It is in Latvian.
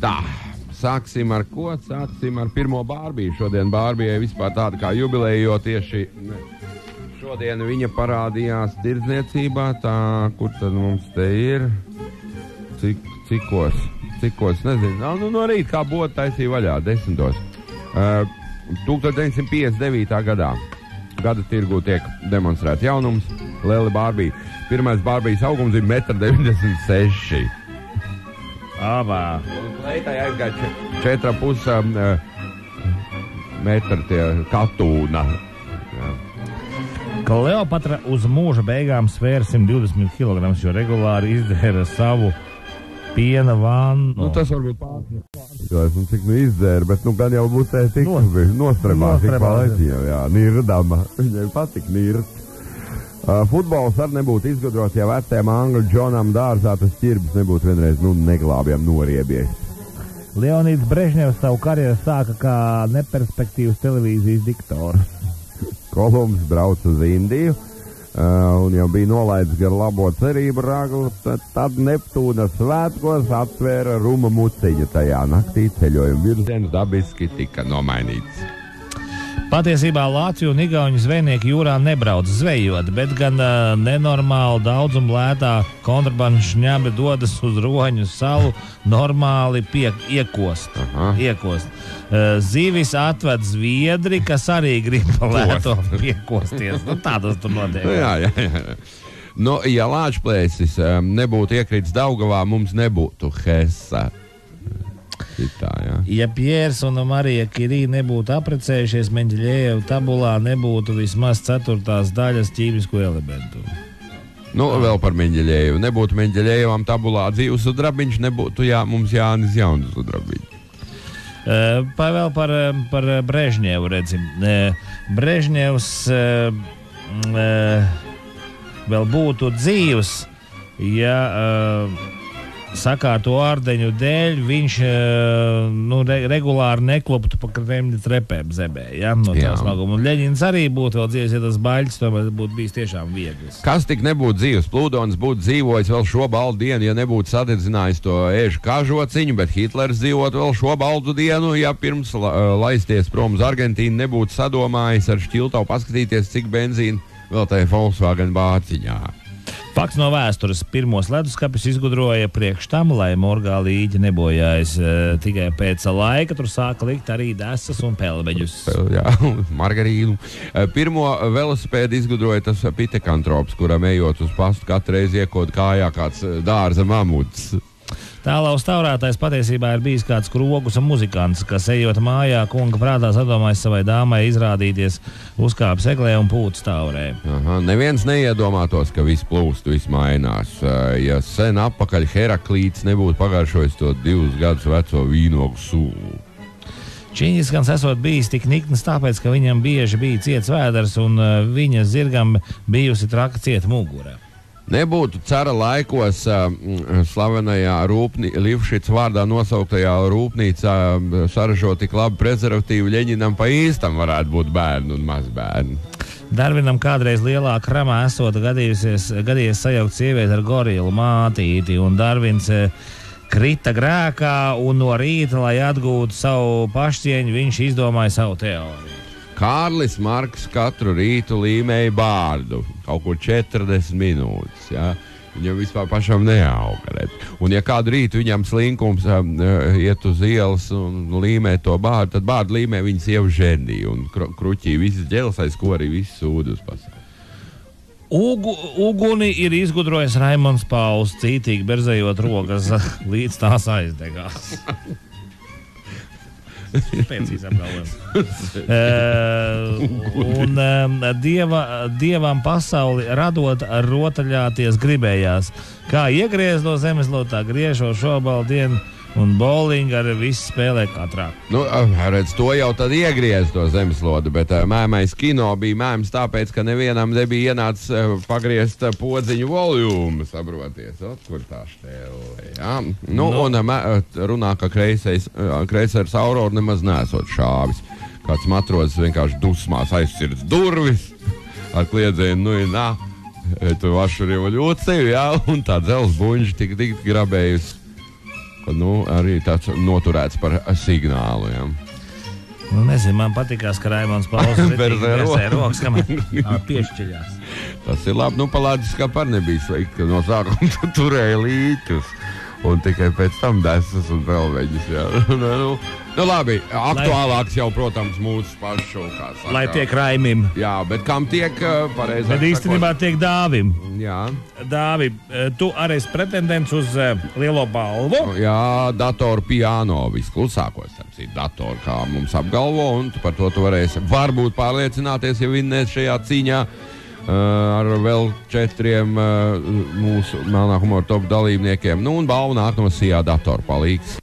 Tā, sāksim ar ko? Sāksim ar pirmo Bārbiju. Šodien Bārbijai vispār tāda kā jubileja, jo tieši šodien viņa parādījās tirdzniecībā. Tā, kur tad mums te ir? Cikos, nezinu. No rīta kā būtu taisīja vaļā, 10. 1959. gadā. Gada tirgū tiek demonstrēts jaunums, Liela Bārbija. Pirmais Bārbijas augums ir 1,96 m. Abā. Kleitai aizgāja 4,5 metru tie katūna. Jā. Kleopatra uz mūža beigām svēra 120 kg, jo regulāri izdēra savu piena vannu. Tas varbūt pārspīlēs, cik izdzēra, bet gan jau būtē tik nostremās, tik palaicījā, jā, nirdama. Viņai patik nird. Futbols arī nebūtu izgudrots, ja vecajam Angļu Džonam dārzā tas ķirbis nebūtu vienreiz neglābjam noriebies. Leonīds Brežņevs savu karjeru sāka kā neperspektīvas televīzijas diktors. Kolumbs brauc uz Indiju un jau bija nolaidis gar labo cerību raglu, tad Neptūna svētkos atvēra ruma muciņa tajā naktī, ceļojuma virziens dabiski tika nomainīts. Patiesībā Lāciju un Igauņu zvejnieki jūrā nebrauc zvejot, bet gan nenormāli daudzumu lētā kontrabandas šņabri dodas uz Roņu salu normāli iekost. Zivis atved zviedri, kas arī grib lēto piekosties. Tādas tur notiek. Jā. Ja Lāčplēsis nebūtu iekritis Daugavā, mums nebūtu Hesa. Tā, ja Piers un Marija Kirī nebūtu aprecējušies, Meņģeļejevu tabulā nebūtu vismaz 4. daļas ķīmisko elementu. Vēl par Meņģeļejevu. Nebūtu Meņģeļejevam tabulā dzīves sudrabiņš, nebūtu mums Jānis Jauns sudrabiņš. Vēl par Brežņevu redzim. Brežņevs vēl būtu dzīvs, ja sakārto ārdeņu dēļ viņš regulāri nekluptu pa Kremļa trepēm zemē. No tā smaguma. Un Ļeņins arī būtu vēl dzīves, ja tas baļķis tomēr būtu bijis tiešām viegls. Kas tik nebūtu dzīves? Plūdons būtu dzīvojis vēl šo baldu dienu, ja nebūtu sadedzinājis to ēžu kažociņu, bet Hitlers dzīvot vēl šo baldu dienu, ja pirms laisties prom uz Argentīnu nebūtu sadomājis ar šķiltavu paskatīties, cik benzīna vēl tajā Volkswagen bāciņā. Fakts no vēstures. Pirmos leduskapis izgudroja priekš tam, lai morgā līģi nebojājas. Tikai pēc laika tur sāka likt arī desas un pelmeņus. Jā, margarīnu. Pirmo velosipēdu izgudroja tas pitekantrops, kuram ejot uz pastu katru reizi iekod kājā kāds dārza mamuts. Tālaus taurātais patiesībā ir bijis kāds krogus un muzikants, kas ejot mājā kunga prātā sadomājis savai dāmai izrādīties uzkāpis eglē un pūtas taurē. Neviens neiedomātos, ka viss plūst, viss mainās. Ja sen apakaļ Heraklīts nebūtu pagaršojis to 2 gadus veco vīnogu sūlu. Čiņģiskans esot bijis tik nikns tāpēc, ka viņam bieži bija ciets vēders un viņa zirgam bijusi traka cieta mugura. Nebūtu cara laikos slavenajā Livšits vārdā nosauktajā rūpnīcā saražot tik labi prezervatīvu, Ļeņinam pa īstam varētu būt bērni un mazbērni. Darvinam kādreiz lielā kramā esot gadījies sajaukt sievieti ar gorilu mātīti, un Darvins krita grēkā, un no rīta, lai atgūtu savu pašcieņu, viņš izdomāja savu teoriju. Kārlis Marks katru rītu līmēja bārdu, kaut kur 40 minūtes, ja? Viņam vispār pašam neauga. Un ja kādu rītu viņam slinkums iet uz ielas un līmē to bārdu, tad bārdu līmē viņa sieva ženī un kruķī visas ģeles, aiz ko arī viss sūd uz pasauli. Uguni ir izgudrojis Raimonds Pauls, cītīgi berzējot rokas, līdz tās aizdegās. Pēcīs apgalvojums. Dievam pasauli radot rotaļāties gribējās. Kā iegriez no zemeslodes, tā griežo šobaldienu un bowling arī viss spēlē katrā. Redz, to jau tad iegriez to zemeslodi, bet mēmais kino bija mēms tāpēc, ka nevienam nebija ienācis pagriezt podziņu voljumu, saproties, kur tā štēle. Ja? Un runā, ka kreisers Aurora nemaz nesot šāvis. Kāds matrods vienkārši dusmās aizsirds durvis ar kliedzienu, tu vašu revoļūciju, ja? Un tā dzels buņģi tik grabējusi arī tāds noturēts par signālu. Ja. Nu, nezinu, man patīkās, ka Raimons Pauls versē rokas, kamēr piešķiļās. Tas ir labi, palādis, kā par nebija slikti, ka no sākuma tu turēji līķus. Un tikai pēc tam desas un vēl veģis, jā. Labi, aktuālāks jau, protams, mūsu pašu, kā saka. Lai tiek Raimim. Jā, bet kam tiek pareizāk? Bet īstenībā tiek Dāvim. Jā. Dāvi, tu arī esi pretendents uz lielo balvu? Jā, datoru piano, visklusākos, datoru, kā mums apgalvo, un par to tu varēsi varbūt pārliecināties, ja vinnēs šajā cīņā. Ar vēl 4 mūsu Melnā humora top dalībniekiem. Un balva nāk no Sijā datorpalīgs.